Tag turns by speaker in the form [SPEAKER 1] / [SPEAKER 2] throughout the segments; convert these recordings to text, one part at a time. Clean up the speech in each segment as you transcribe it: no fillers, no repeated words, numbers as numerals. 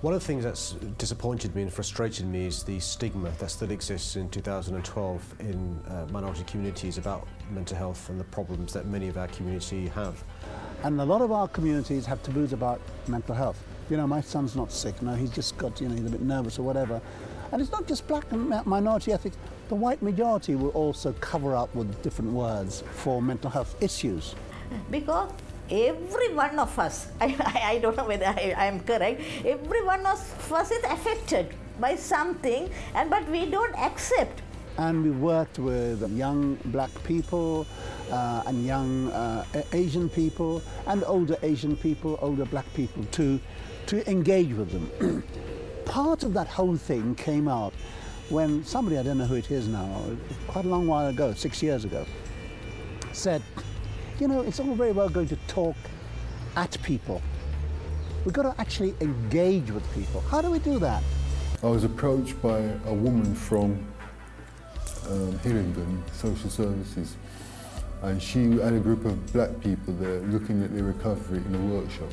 [SPEAKER 1] One of the things that's disappointed me and frustrated me is the stigma that still exists in 2012 in minority communities about mental health and the problems that many of our community have.
[SPEAKER 2] And a lot of our communities have taboos about mental health. You know, my son's not sick, no, he's just got, you know, he's a bit nervous or whatever. And it's not just black and minority ethics. The white majority will also cover up with different words for mental health issues.
[SPEAKER 3] Because every one of us, I don't know whether I am correct, every one of us is affected by something, but we don't accept.
[SPEAKER 2] And we worked with young black people and young Asian people and older Asian people, older black people to engage with them. Part of that whole thing came out when somebody, I don't know who it is now, quite a long while ago, 6 years ago, said, you know, it's all very well going to talk at people. We've got to actually engage with people. How do we do that?
[SPEAKER 4] I was approached by a woman from Hillingdon Social Services, and she had a group of black people there looking at their recovery in a workshop,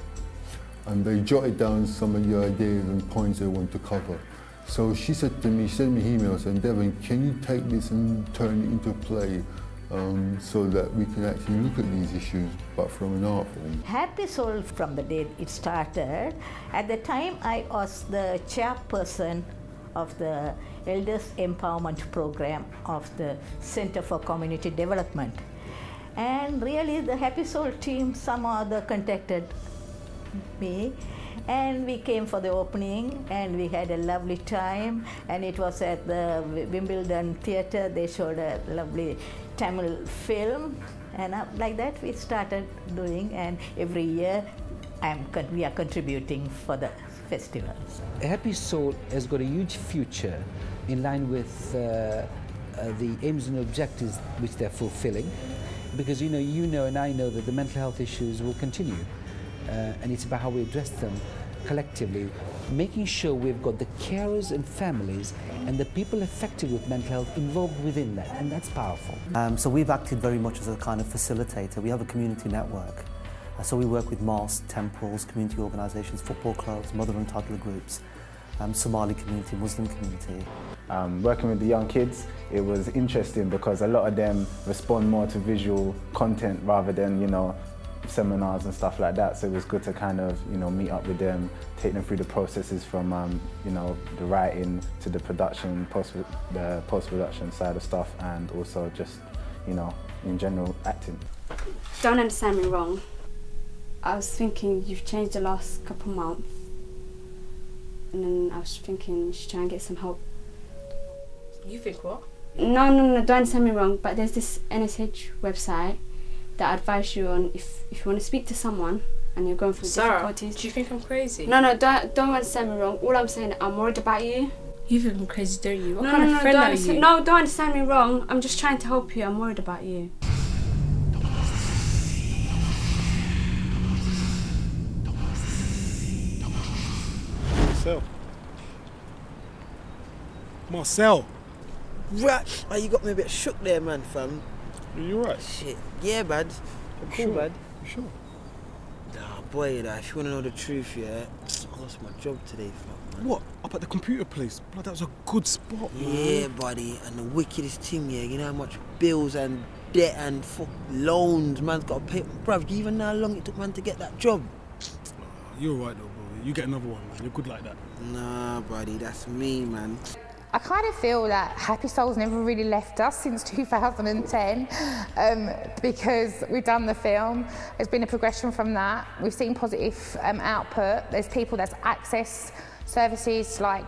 [SPEAKER 4] and they jotted down some of the ideas and points they want to cover. So she said to me, send me emails, and Devon, can you take this and turn it into a play so that we can actually look at these issues, but from an art form.
[SPEAKER 3] Happy Soul, from the day it started, at the time I was the chairperson of the Elders Empowerment Program of the Center for Community Development. And really the Happy Soul team somehow contacted me, and we came for the opening and we had a lovely time, and it was at the Wimbledon Theatre. They showed a lovely Tamil film, and like that we started doing, and every year we are contributing for the festival.
[SPEAKER 5] Happy Soul has got a huge future in line with the aims and objectives which they're fulfilling, because you know and I know that the mental health issues will continue, and it's about how we address them collectively, making sure we've got the carers and families and the people affected with mental health involved within that, and that's powerful.
[SPEAKER 6] So we've acted very much as a kind of facilitator. We have a community network. So we work with mosques, temples, community organisations, football clubs, mother and toddler groups, Somali community, Muslim community.
[SPEAKER 7] Working with the young kids, it was interesting because a lot of them respond more to visual content rather than, you know, seminars and stuff like that. So it was good to kind of, you know, meet up with them, take them through the processes from, you know, the writing to the production, the post-production side of stuff, and also just, you know, in general acting.
[SPEAKER 8] Don't understand me wrong. I was thinking you've changed the last couple of months, and then I was thinking you should try and get some help.
[SPEAKER 9] You think what?
[SPEAKER 8] No, don't understand me wrong, but there's this NSH website that I advise you on if you want to speak to someone and you're going through difficulties.
[SPEAKER 9] Do you think I'm crazy?
[SPEAKER 8] No, don't understand me wrong. All I'm saying, I'm worried about you.
[SPEAKER 9] You think I'm crazy, don't you? What
[SPEAKER 8] No,
[SPEAKER 9] kind of friend are you?
[SPEAKER 8] No, don't understand me wrong. I'm just trying to help you. I'm worried about you.
[SPEAKER 10] Marcel.
[SPEAKER 11] Right. Oh, you got me a bit shook there, man, fam.
[SPEAKER 10] Are you right?
[SPEAKER 11] Shit. Yeah, bad. I'm cool,
[SPEAKER 10] sure?
[SPEAKER 11] bad.
[SPEAKER 10] You sure?
[SPEAKER 11] Nah, boy, if you want to know the truth, yeah, I lost my job today, fuck, man.
[SPEAKER 10] What? Up at the computer place? Blood, that was a good spot, man.
[SPEAKER 11] Yeah, buddy. And the wickedest thing, yeah, you know how much bills and debt and loans man's got to pay. Bruv, do you even know how long it took man to get that job?
[SPEAKER 10] You're right, though, bro. You get another one, man. You're good like that.
[SPEAKER 11] Nah, buddy, that's me, man.
[SPEAKER 12] I kind of feel that Happy Soul's never really left us since 2010 because we've done the film. There's been a progression from that. We've seen positive output. There's people that's access services like,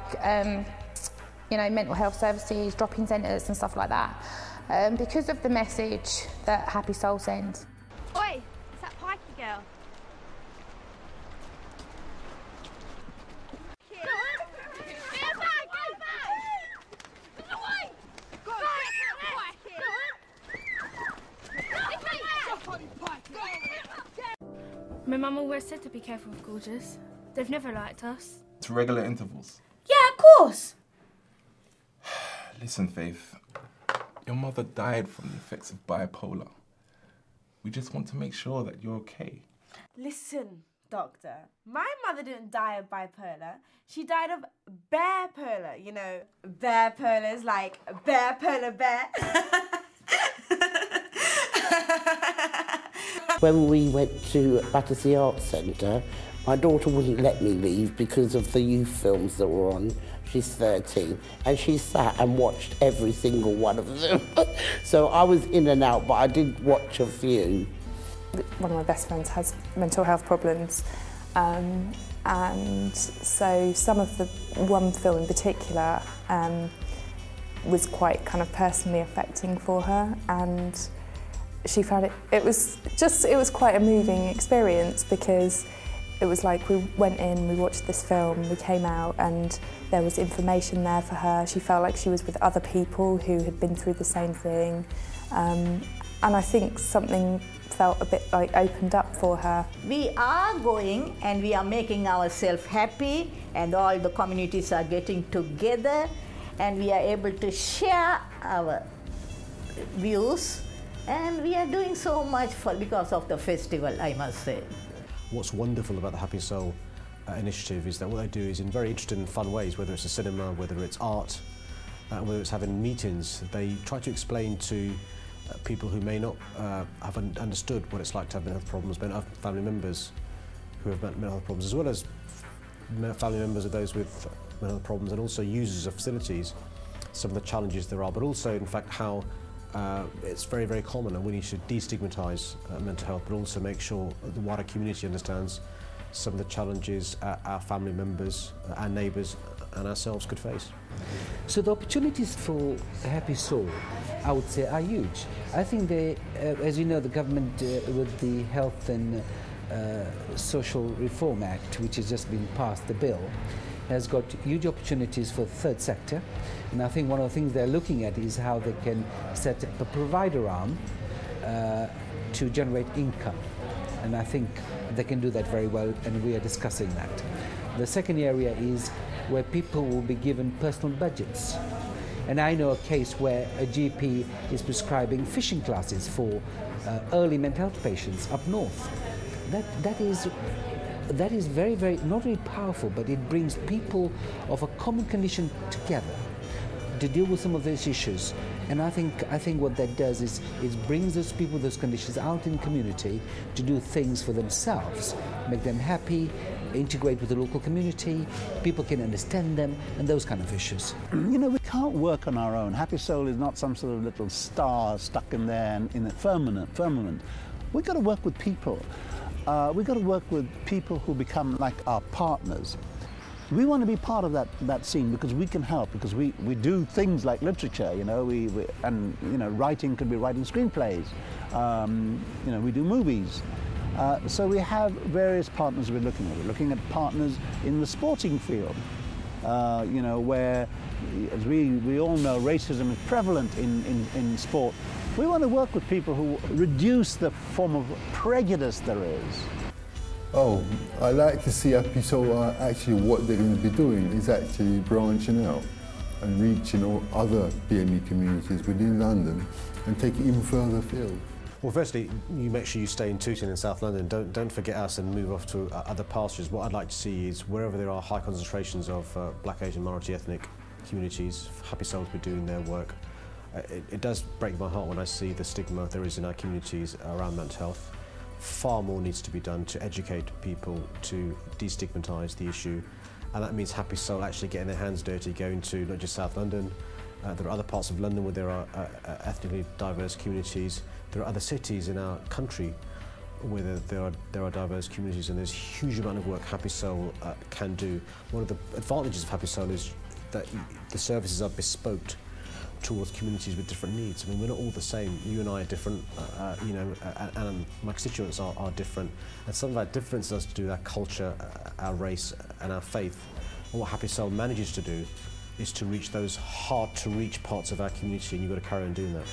[SPEAKER 12] you know, mental health services, drop-in centres and stuff like that because of the message that Happy Soul sends.
[SPEAKER 13] Oi, it's that Pikey girl.
[SPEAKER 14] My mum always said to be careful with gorgeous. They've never liked us.
[SPEAKER 15] To regular intervals.
[SPEAKER 14] Yeah, of course.
[SPEAKER 15] Listen, Faith. Your mother died from the effects of bipolar. We just want to make sure that you're okay.
[SPEAKER 9] Listen,
[SPEAKER 16] doctor. My mother didn't die of bipolar. She died of bear-polar, you know. Bear-polar is like bear-polar bear.
[SPEAKER 17] When we went to Battersea Arts Centre, my daughter wouldn't let me leave because of the youth films that were on. She's 13, and she sat and watched every single one of them. So I was in and out, but I did watch a few.
[SPEAKER 18] One of my best friends has mental health problems, and so some of the one film in particular was quite kind of personally affecting for her, and she found it was quite a moving experience, because it was like we went in, we watched this film, we came out, and there was information there for her. She felt like she was with other people who had been through the same thing, and I think something felt a bit like opened up for her.
[SPEAKER 3] We are going and we are making ourselves happy, and all the communities are getting together, and we are able to share our views, and we are doing so much because of the festival, I must say.
[SPEAKER 1] What's wonderful about the Happy Soul initiative is that what they do is in very interesting and fun ways, whether it's a cinema, whether it's art, whether it's having meetings, they try to explain to people who may not have understood what it's like to have mental health problems, family members who have mental health problems, as well as family members of those with mental health problems, and also users of facilities, some of the challenges there are, but also in fact how it's very, very common, and we need to destigmatise mental health, but also make sure the wider community understands some of the challenges our family members, our neighbours and ourselves could face.
[SPEAKER 5] So the opportunities for Happy Soul, I would say, are huge. I think they, as you know, the government with the Health and Social Reform Act, which has just been passed, the bill, has got huge opportunities for the third sector. And I think one of the things they're looking at is how they can set up a provider arm to generate income. And I think they can do that very well, and we are discussing that. The second area is where people will be given personal budgets. And I know a case where a GP is prescribing fishing classes for early mental health patients up north. That is very, very, not very powerful, but it brings people of a common condition together to deal with some of these issues. And I think what that does is it brings those people with those conditions out in the community to do things for themselves, make them happy, integrate with the local community, people can understand them, and those kind of issues.
[SPEAKER 2] You know, we can't work on our own. Happy Soul is not some sort of little star stuck in there in the firmament. We've got to work with people. We've got to work with people who become like our partners. We want to be part of that scene because we can help, because we do things like literature, you know, and you know, writing could be writing screenplays, you know, we do movies. So we have various partners we're looking at. We're looking at partners in the sporting field, you know, where, as we all know, racism is prevalent in sport. We want to work with people who reduce the form of prejudice there is.
[SPEAKER 4] Oh, I like to see Happy Soul actually what they're going to be doing is actually branching out and reaching all other BME communities within London and take it even further afield.
[SPEAKER 1] Well, firstly, you make sure you stay in Tooting in South London. Don't forget us and move off to other pastures. What I'd like to see is wherever there are high concentrations of Black, Asian, minority ethnic communities, Happy Soul will be doing their work. It does break my heart when I see the stigma there is in our communities around mental health. Far more needs to be done to educate people, to destigmatise the issue, and that means Happy Soul actually getting their hands dirty, going to not just South London. There are other parts of London where there are ethnically diverse communities. There are other cities in our country where there are diverse communities, and there's a huge amount of work Happy Soul can do. One of the advantages of Happy Soul is that the services are bespoke towards communities with different needs. I mean, we're not all the same. You and I are different, you know, and my constituents are different. And some of our differences has to do with our culture, our race, and our faith. And what Happy Soul manages to do is to reach those hard-to-reach parts of our community, and you've got to carry on doing that.